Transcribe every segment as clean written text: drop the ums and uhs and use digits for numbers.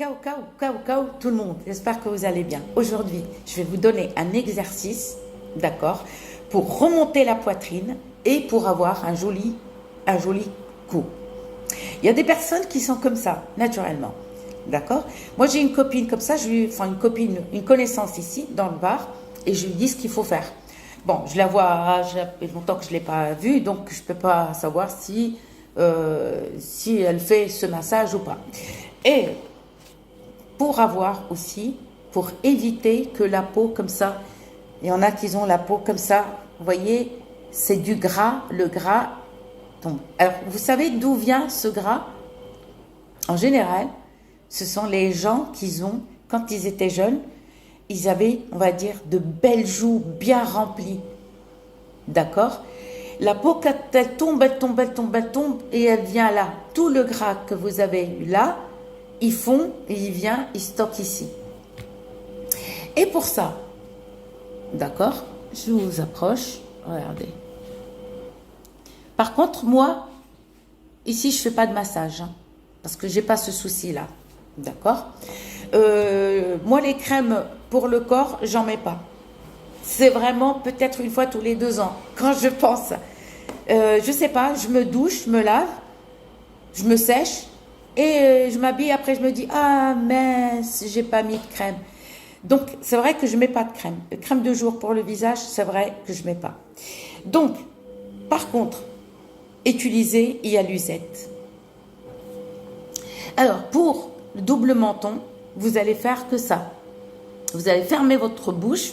Ciao tout le monde, j'espère que vous allez bien. Aujourd'hui, je vais vous donner un exercice, d'accord, pour remonter la poitrine et pour avoir un joli cou. Il y a des personnes qui sont comme ça, naturellement, d'accord. Moi, j'ai une copine comme ça, une connaissance ici, dans le bar, et je lui dis ce qu'il faut faire. Bon, je la vois, ça fait longtemps que je ne l'ai pas vue, donc je ne peux pas savoir si elle fait ce massage ou pas. Et pour éviter que la peau comme ça, il y en a qui ont la peau comme ça, vous voyez, c'est du gras, le gras tombe. Alors, vous savez d'où vient ce gras? En général, ce sont les gens qui ont, quand ils étaient jeunes, ils avaient, on va dire, de belles joues bien remplies. D'accord? La peau, quand elle tombe, et elle vient là. Tout le gras que vous avez eu là, il stocke ici. Et pour ça, d'accord, je vous approche, regardez. Par contre, moi, ici, je ne fais pas de massage, hein, parce que je n'ai pas ce souci-là, d'accord. Moi, les crèmes pour le corps, j'en mets pas. C'est vraiment peut-être une fois tous les 2 ans, quand je pense. Je sais pas, je me douche, je me lave, je me sèche, et je m'habille, après je me dis, ah mince, j'ai pas mis de crème. Donc, c'est vrai que je mets pas de crème. Crème de jour pour le visage, c'est vrai que je mets pas. Donc, par contre, utilisez Hyaluzette. Alors, pour le double menton, vous allez faire que ça. Vous allez fermer votre bouche.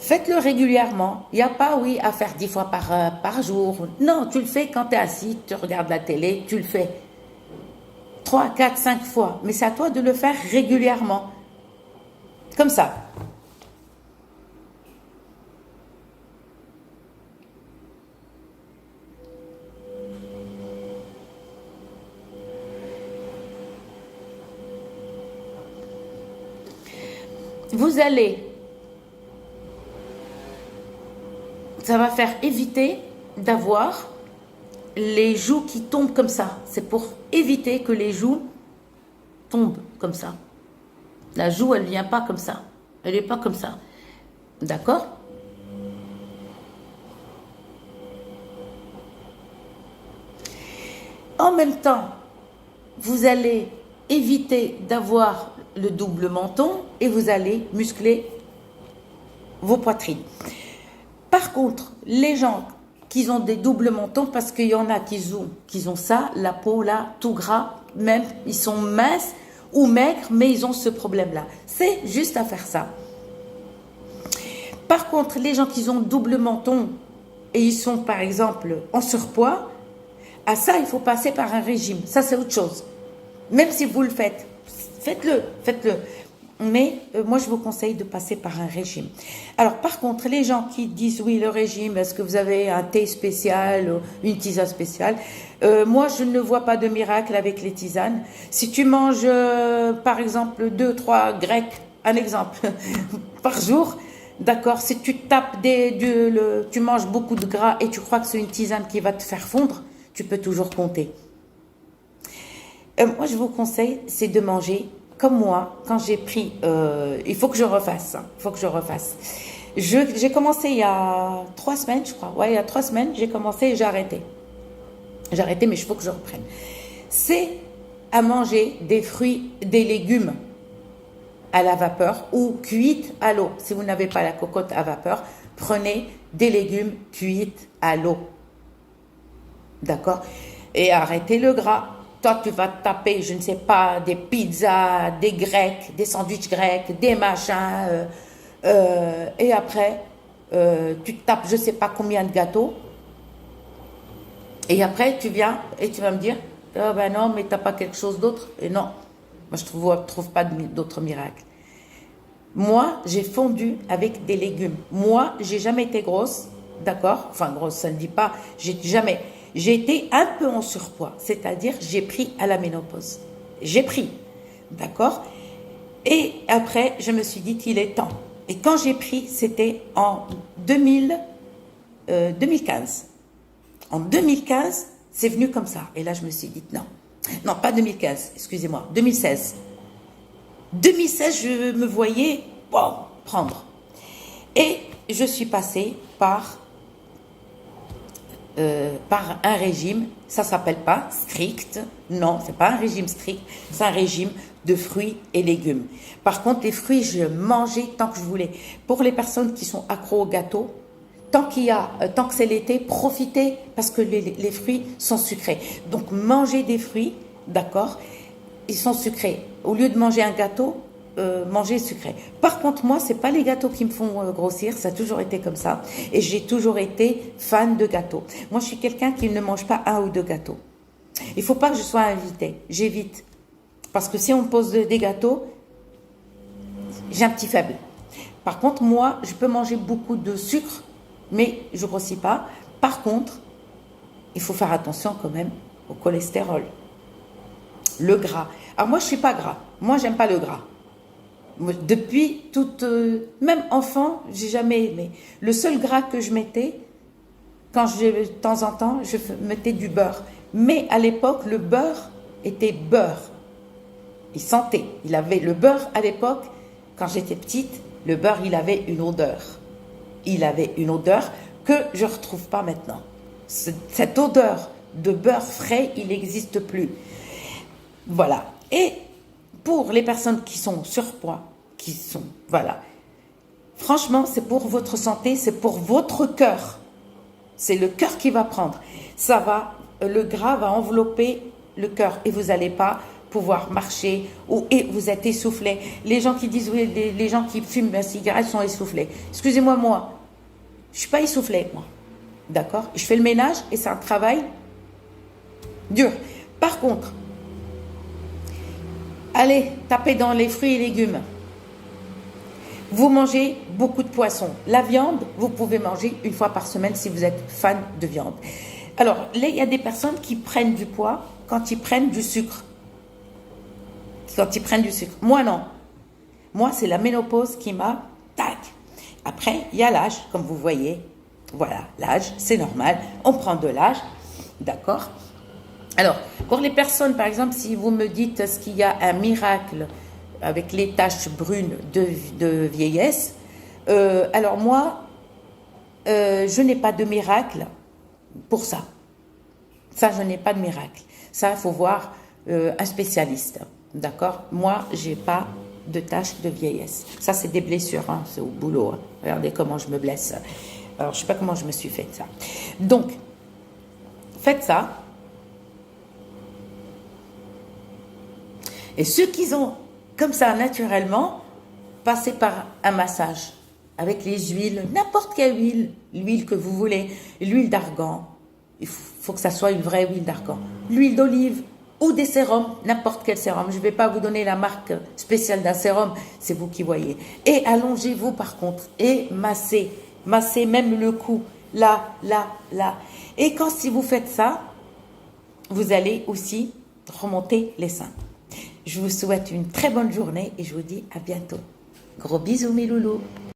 Faites-le régulièrement. Il n'y a pas, oui, à faire 10 fois par jour. Non, tu le fais quand tu es assis, tu regardes la télé, tu le fais 3, 4, 5 fois. Mais c'est à toi de le faire régulièrement. Comme ça. Vous allez... Ça va faire éviter d'avoir les joues qui tombent comme ça. C'est pour éviter que les joues tombent comme ça. La joue, elle ne vient pas comme ça. Elle n'est pas comme ça. D'accord? En même temps, vous allez éviter d'avoir le double menton et vous allez muscler vos poitrines. Par contre, les gens qui ont des doubles mentons, parce qu'il y en a qui ont ça, la peau là, tout gras, même ils sont minces ou maigres, mais ils ont ce problème-là. C'est juste à faire ça. Par contre, les gens qui ont double menton et ils sont par exemple en surpoids, à ça, il faut passer par un régime. Ça, c'est autre chose. Même si vous le faites, faites-le. Mais moi, je vous conseille de passer par un régime. Alors, par contre, les gens qui disent, oui, le régime, est-ce que vous avez un thé spécial ou une tisane spéciale? Moi, je ne vois pas de miracle avec les tisanes. Si tu manges, par exemple, 2, 3 grecs, un exemple, par jour, d'accord, si tu tapes tu manges beaucoup de gras et tu crois que c'est une tisane qui va te faire fondre, tu peux toujours compter. Moi, je vous conseille, c'est de manger comme moi, quand j'ai pris, il faut que je refasse, J'ai commencé il y a 3 semaines, je crois. Ouais, il y a 3 semaines, j'ai commencé et j'ai arrêté. J'ai arrêté, mais il faut que je reprenne. C'est à manger des fruits, des légumes à la vapeur ou cuites à l'eau. Si vous n'avez pas la cocotte à vapeur, prenez des légumes cuites à l'eau. D'accord? Et arrêtez le gras. Toi, tu vas taper, je ne sais pas, des pizzas, des grecs, des sandwichs grecs, des machins. Et après, tu tapes je ne sais pas combien de gâteaux. Et après, tu viens et tu vas me dire, oh ben non, mais tu n'as pas quelque chose d'autre. Et non, moi, je ne trouve pas d'autres miracles. Moi, j'ai fondu avec des légumes. Moi, j'ai jamais été grosse, d'accord? Enfin, grosse, ça ne dit pas, j'ai été un peu en surpoids, c'est-à-dire j'ai pris à la ménopause. J'ai pris. D'accord? Et après, je me suis dit qu'il est temps. Et quand j'ai pris, c'était en 2015. En 2015, c'est venu comme ça. Et là, je me suis dit non. Non, pas 2015, excusez-moi, 2016. 2016, je me voyais prendre. Et je suis passée par un régime, ça s'appelle pas strict, non, c'est pas un régime strict, c'est un régime de fruits et légumes. Par contre, les fruits, je mangeais tant que je voulais. Pour les personnes qui sont accros au gâteau, tant que c'est l'été, profitez parce que les fruits sont sucrés. Donc, mangez des fruits, d'accord, ils sont sucrés. Au lieu de manger un gâteau, manger sucré. Par contre, moi, c'est pas les gâteaux qui me font grossir, ça a toujours été comme ça. Et j'ai toujours été fan de gâteaux. Moi, je suis quelqu'un qui ne mange pas un ou deux gâteaux. Il faut pas que je sois invitée, j'évite. Parce que si on me pose des gâteaux, j'ai un petit faible. Par contre, moi, je peux manger beaucoup de sucre, mais je grossis pas. Par contre, il faut faire attention quand même au cholestérol. Le gras. Alors moi, je suis pas gras. Moi, j'aime pas le gras. Depuis toute, même enfant, j'ai jamais aimé. Le seul gras que je mettais, de temps en temps, je mettais du beurre. Mais à l'époque, le beurre était beurre. Il sentait. Il avait le beurre à l'époque, quand j'étais petite, le beurre, il avait une odeur. Il avait une odeur que je ne retrouve pas maintenant. Cette odeur de beurre frais, il n'existe plus. Voilà. Et pour les personnes qui sont surpoids, voilà. Franchement, c'est pour votre santé, c'est pour votre cœur. C'est le cœur qui va prendre. Le gras va envelopper le cœur et vous n'allez pas pouvoir marcher et vous êtes essoufflé. Les gens qui disent, oui, les gens qui fument la cigarette sont essoufflés. Excusez-moi, moi, je ne suis pas essoufflée, moi. D'accord? Je fais le ménage et c'est un travail dur. Par contre, allez taper dans les fruits et légumes. Vous mangez beaucoup de poissons. La viande, vous pouvez manger une fois par semaine si vous êtes fan de viande. Alors, là, il y a des personnes qui prennent du poids quand ils prennent du sucre. Moi, non. Moi, c'est la ménopause qui m'a... Tac. Après, il y a l'âge, comme vous voyez. Voilà, l'âge, c'est normal. On prend de l'âge. D'accord? Alors, pour les personnes, par exemple, si vous me dites est-ce qu'il y a un miracle avec les taches brunes de vieillesse, alors moi, je n'ai pas de miracle pour ça. Ça, je n'ai pas de miracle. Ça, il faut voir un spécialiste. D'accord? Moi, je n'ai pas de taches de vieillesse. Ça, c'est des blessures, hein, c'est au boulot. Hein. Regardez comment je me blesse. Alors, je ne sais pas comment je me suis fait ça. Donc, faites ça. Et ceux qui ont, comme ça, naturellement, passez par un massage avec les huiles, n'importe quelle huile, l'huile que vous voulez, l'huile d'argan. Il faut que ça soit une vraie huile d'argan. L'huile d'olive ou des sérums, n'importe quel sérum. Je ne vais pas vous donner la marque spéciale d'un sérum, c'est vous qui voyez. Et allongez-vous par contre et massez même le cou, là. Et si vous faites ça, vous allez aussi remonter les seins. Je vous souhaite une très bonne journée et je vous dis à bientôt. Gros bisous mes loulous.